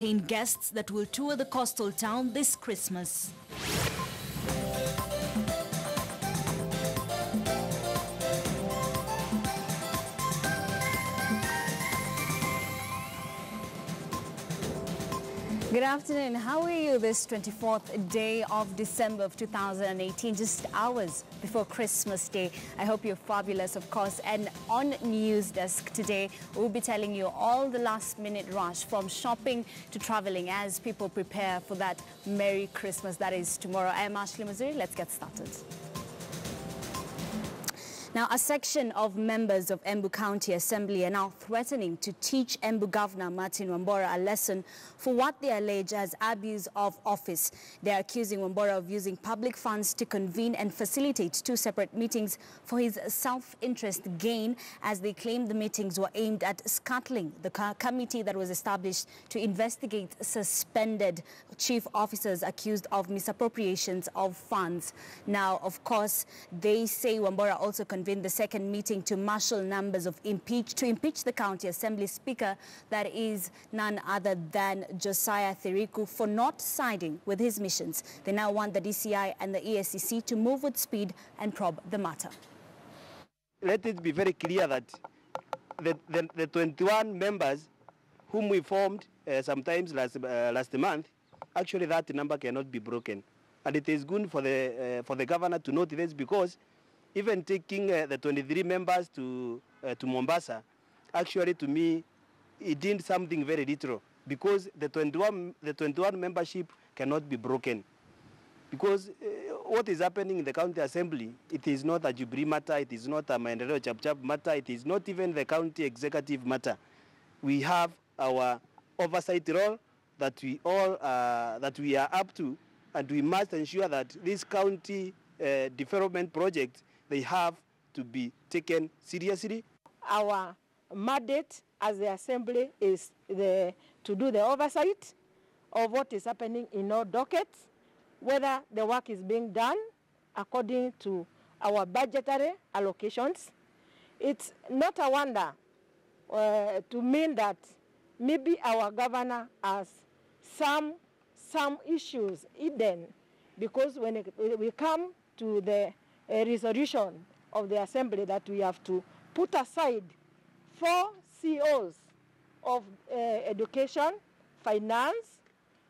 Guests that will tour the coastal town this Christmas. Good afternoon. How are you this 24th day of December of 2018, just hours before Christmas Day? I hope you're fabulous, of course. And on News Desk today, we'll be telling you all the last-minute rush from shopping to traveling as people prepare for that Merry Christmas that is tomorrow. I am Ashley Mazuri. Let's get started. Now, a section of members of Embu County Assembly are now threatening to teach Embu Governor Martin Wambora a lesson for what they allege as abuse of office. They are accusing Wambora of using public funds to convene and facilitate two separate meetings for his self-interest gain, as they claim the meetings were aimed at scuttling the committee that was established to investigate suspended chief officers accused of misappropriations of funds. Now, of course, they say Wambora also convened the second meeting to marshal numbers of impeach the County Assembly Speaker, that is none other than Josiah Thiriku, for not siding with his missions. They now want the DCI and the ESCC to move with speed and probe the matter. Let it be very clear that the 21 members whom we formed sometimes last month, actually that number cannot be broken. And it is good for the governor to note this, because even taking the 23 members to Mombasa, actually to me, it did something very little, because the 21 membership cannot be broken. Because what is happening in the County Assembly, it is not a Jubilee matter, it is not a Maendeleo Chap-Chap matter, it is not even the county executive matter. We have our oversight role that we are up to, and we must ensure that this county development project, they have to be taken seriously. Our mandate as the Assembly is to do the oversight of what is happening in our dockets, whether the work is being done according to our budgetary allocations. It's not a wonder to mean that maybe our governor has some issues hidden, because when we come to the resolution of the Assembly that we have to put aside 4 COs of education, finance,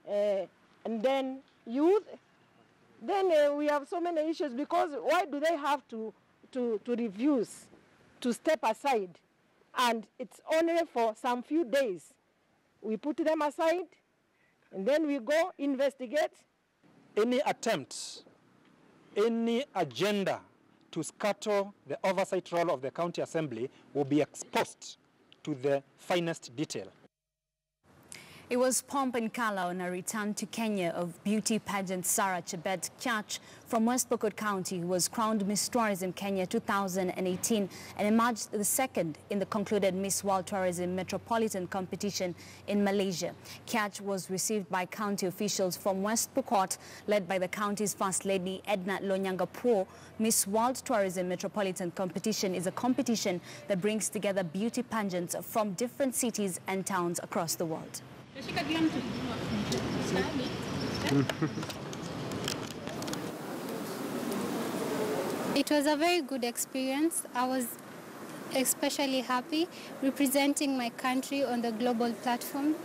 and then youth, then we have so many issues, because why do they have to refuse to step aside? And it's only for some few days. We put them aside, and then we go investigate. Any attempt, any agenda to scuttle the oversight role of the County Assembly will be exposed to the finest detail. It was pomp and colour on a return to Kenya of beauty pageant Sarah Chebet Kyach from West Pokot County, who was crowned Miss Tourism Kenya 2018 and emerged the second in the concluded Miss World Tourism Metropolitan competition in Malaysia. Kyach was received by county officials from West Pokot, led by the county's First Lady Edna Lonyangapuo. Miss World Tourism Metropolitan competition is a competition that brings together beauty pageants from different cities and towns across the world. It was a very good experience. I was especially happy representing my country on the global platform.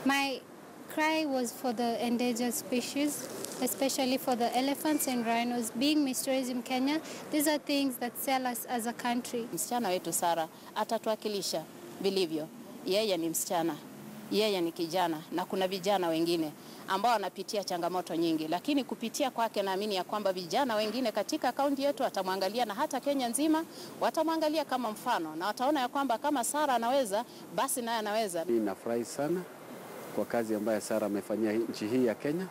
My cry was for the endangered species, especially for the elephants and rhinos. Being Miss Tourism Kenya, these are things that sell us as a country. Msichana wetu Sara atatuwakilisha vilivyo. Yeye ni msichana, yeye ni kijana, na kuna vijana wengine ambao wanapitia changamoto nyingi, lakini kupitia kwake naamini ya kwamba vijana wengine katika kaunti yetu watamwangalia, na hata Kenya nzima watamwangalia kama mfano, na wataona ya kwamba kama Sara anaweza, basi naye anaweza. Ninafurahi sana kwa kazi ambayo Sara amefanyia nchi hii ya Kenya,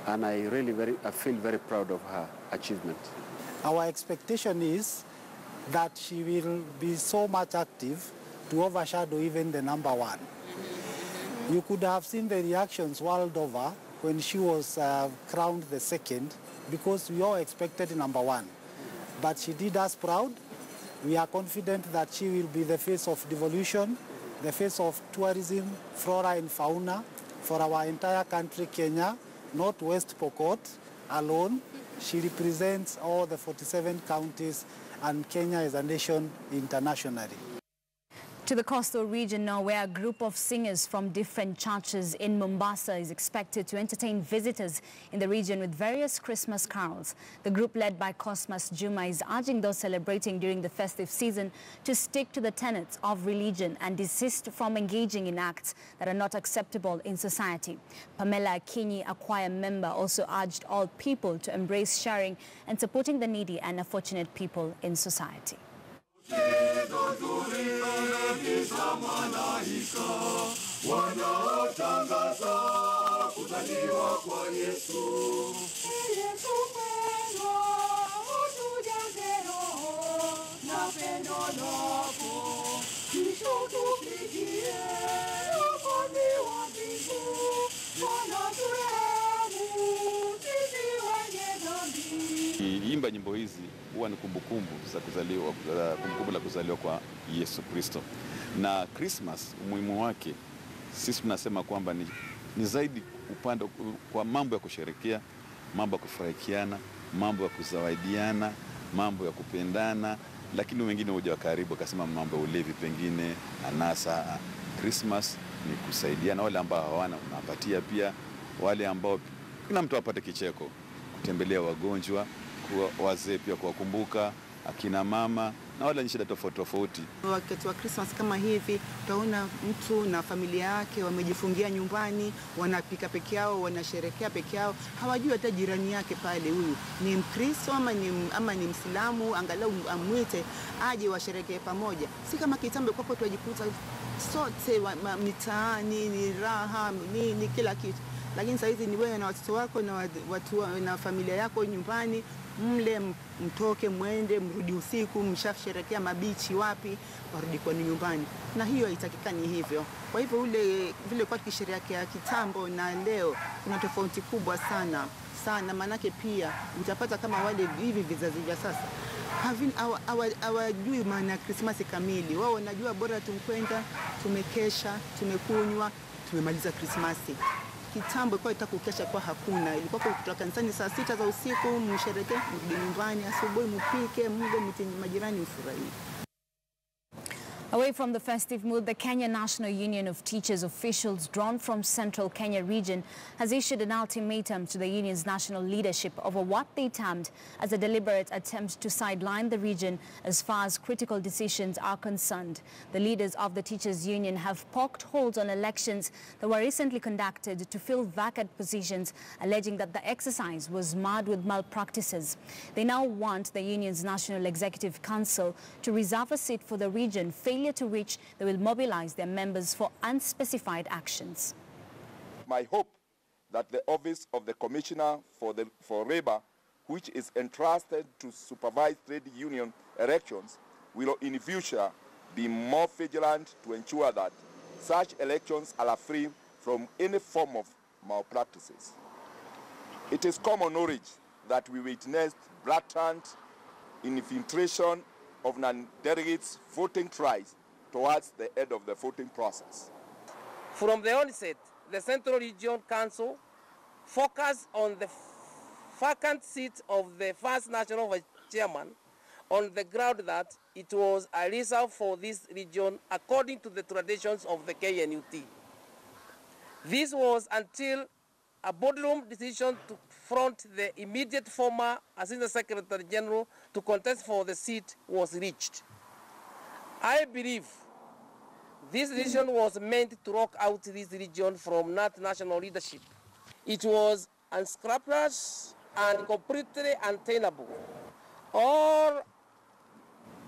and I feel very proud of her achievement. Our expectation is that she will be so much active to overshadow even the number 1. You could have seen the reactions world over when she was crowned the second, because we all expected number 1. But she did us proud. We are confident that she will be the face of devolution, the face of tourism, flora and fauna, for our entire country, Kenya, not West Pokot alone. She represents all the 47 counties and Kenya as a nation internationally. To the coastal region now, where a group of singers from different churches in Mombasa is expected to entertain visitors in the region with various Christmas carols. The group led by Cosmas Juma is urging those celebrating during the festive season to stick to the tenets of religion and desist from engaging in acts that are not acceptable in society. Pamela Akinyi, a choir member, also urged all people to embrace sharing and supporting the needy and unfortunate people in society. Imba nyimbo hizi huwa ni kumbukumbu la kuzaliwa kwa Yesu Kristo. Na Christmas, umuhimu wake sisi tunasema kwamba ni zaidi upande kwa mambo ya kusherehekea, mambo ya kufurahikiana, mambo ya kuzawadiana, mambo ya kupendana, lakini wengine huja karibu akasema mambo ya ulevi, pengine anasa. Christmas ni kusaidiana, wale ambao hawana unapatia, pia wale ambao kila mtu apate kicheko, kutembelea wagonjwa, wazee pia kuwakumbuka, akina mama na wale shida tofauti tofauti. Wakati wa Christmas kama hivi, utaona mtu na familia yake wamejifungia nyumbani, wanapika peke yao, wanasherehekea peke yao, hawajui hata jirani yake pale huyu ni Mkristo ama ni Mwislamu, angalau amwite aje washerehekee pamoja. Si kama kitambo kwa tunajikuta sote mitaani, ni raha, ni kila kitu. Lakini sasa hizi ni wewe na watoto wako na watu na familia yako nyumbani, mle mtoke mwende mrudi usiku, mshasherehekea mabichi wapi, warudi kwa nyumbani. Na hiyo haitakikani hivyo. Kwa hivyo vile kwa kisherehekea kitambo na leo kuna tofauti kubwa sana, manake pia utapata kama wale hivi vizazi vya sasa hawajui maana ya Christmas kamili. Wao wanajua bora tumkwenda, tumekesha, tumekunywa, tumemaliza Christmas. Kitambo kwa itakukesha kwa hakuna, ilikuwa kutoka kanisani saa 6 za usiku, msherehekee, mrudi nyumbani, asubuhi mpike, mle mtenye majirani mfurahie. Away from the festive mood, the Kenya National Union of Teachers officials drawn from Central Kenya region has issued an ultimatum to the union's national leadership over what they termed as a deliberate attempt to sideline the region as far as critical decisions are concerned. The leaders of the teachers' union have poked holes on elections that were recently conducted to fill vacant positions, alleging that the exercise was marred with malpractices. They now want the union's National Executive Council to reserve a seat for the region, to which they will mobilize their members for unspecified actions. My hope that the office of the Commissioner for Labour, which is entrusted to supervise trade union elections, will in future be more vigilant to ensure that such elections are free from any form of malpractices. It is common knowledge that we witnessed blatant infiltration of non-delegates voting tries towards the end of the voting process. From the onset, the Central Region Council focused on the vacant seat of the first national vice chairman on the ground that it was a reserve for this region according to the traditions of the KNUT. This was until a boardroom decision to front the immediate former Assistant Secretary General to contest for the seat was reached. I believe this decision was meant to rock out this region from national leadership. It was unscrupulous and completely untenable. All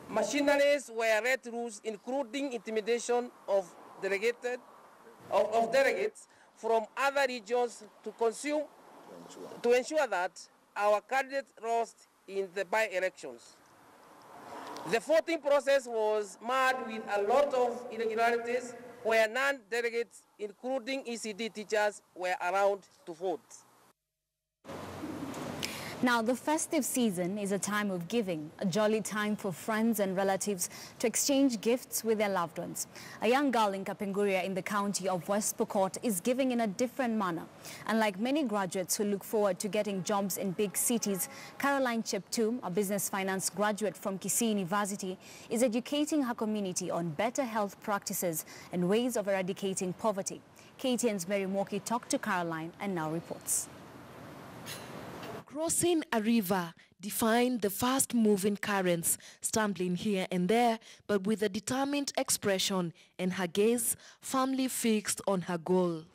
machineries were let loose, including intimidation of delegates from other regions to ensure that our candidate lost in the by-elections. The voting process was marred with a lot of irregularities where non-delegates, including ECD teachers, were around to vote. Now, the festive season is a time of giving, a jolly time for friends and relatives to exchange gifts with their loved ones. A young girl in Kapenguria in the county of West Pokot is giving in a different manner. Unlike many graduates who look forward to getting jobs in big cities, Caroline Cheptum, a business finance graduate from Kisii University, is educating her community on better health practices and ways of eradicating poverty. KTN's Mary Moki talked to Caroline and now reports. Crossing a river defined the fast-moving currents, stumbling here and there, but with a determined expression and her gaze firmly fixed on her goal.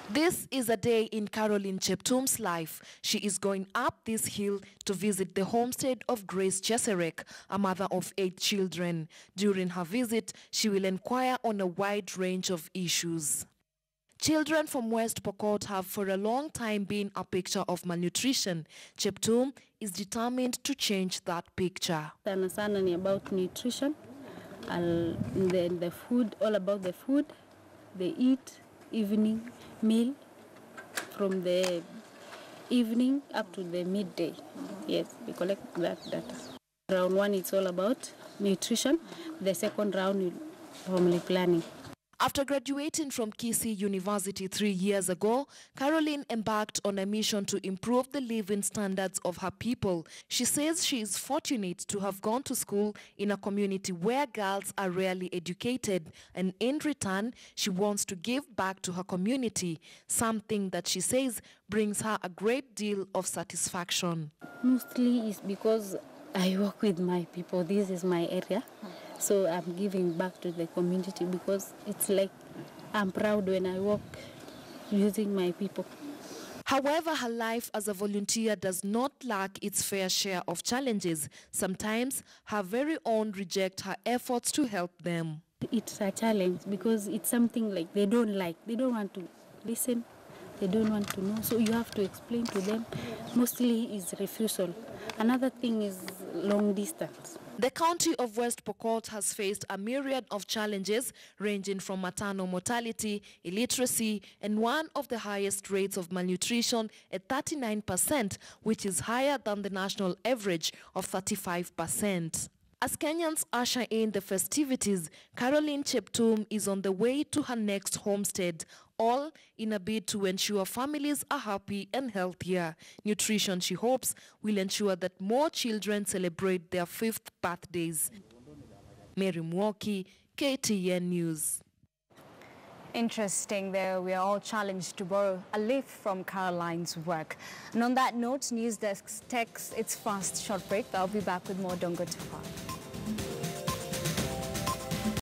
This is a day in Caroline Cheptum's life. She is going up this hill to visit the homestead of Grace Cheserek, a mother of 8 children. During her visit, she will inquire on a wide range of issues. Children from West Pokot have for a long time been a picture of malnutrition. Cheptum is determined to change that picture. Sana ni about nutrition, and then the food, all about the food they eat, evening meal, from the evening up to the midday. Yes, we collect that data. Round 1 it's all about nutrition. The second round is family planning. After graduating from Kisii University 3 years ago, Caroline embarked on a mission to improve the living standards of her people. She says she is fortunate to have gone to school in a community where girls are rarely educated, and in return, she wants to give back to her community, something that she says brings her a great deal of satisfaction. Mostly it's because I work with my people. This is my area. So I'm giving back to the community because it's like I'm proud when I work using my people. However, her life as a volunteer does not lack its fair share of challenges. Sometimes her very own reject her efforts to help them. It's a challenge because it's something like they don't like. They don't want to listen. They don't want to know. So you have to explain to them. Mostly is refusal. Another thing is long distance. The county of West Pokot has faced a myriad of challenges ranging from maternal mortality, illiteracy, and one of the highest rates of malnutrition at 39%, which is higher than the national average of 35%. As Kenyans usher in the festivities, Caroline Cheptum is on the way to her next homestead, all in a bid to ensure families are happy and healthier. Nutrition, she hopes, will ensure that more children celebrate their 5th birthdays. Mary Mwoki, KTN News. Interesting there. We are all challenged to borrow a leaf from Caroline's work. And on that note, News Desk takes its first short break. I'll be back with more Dongo Tupa.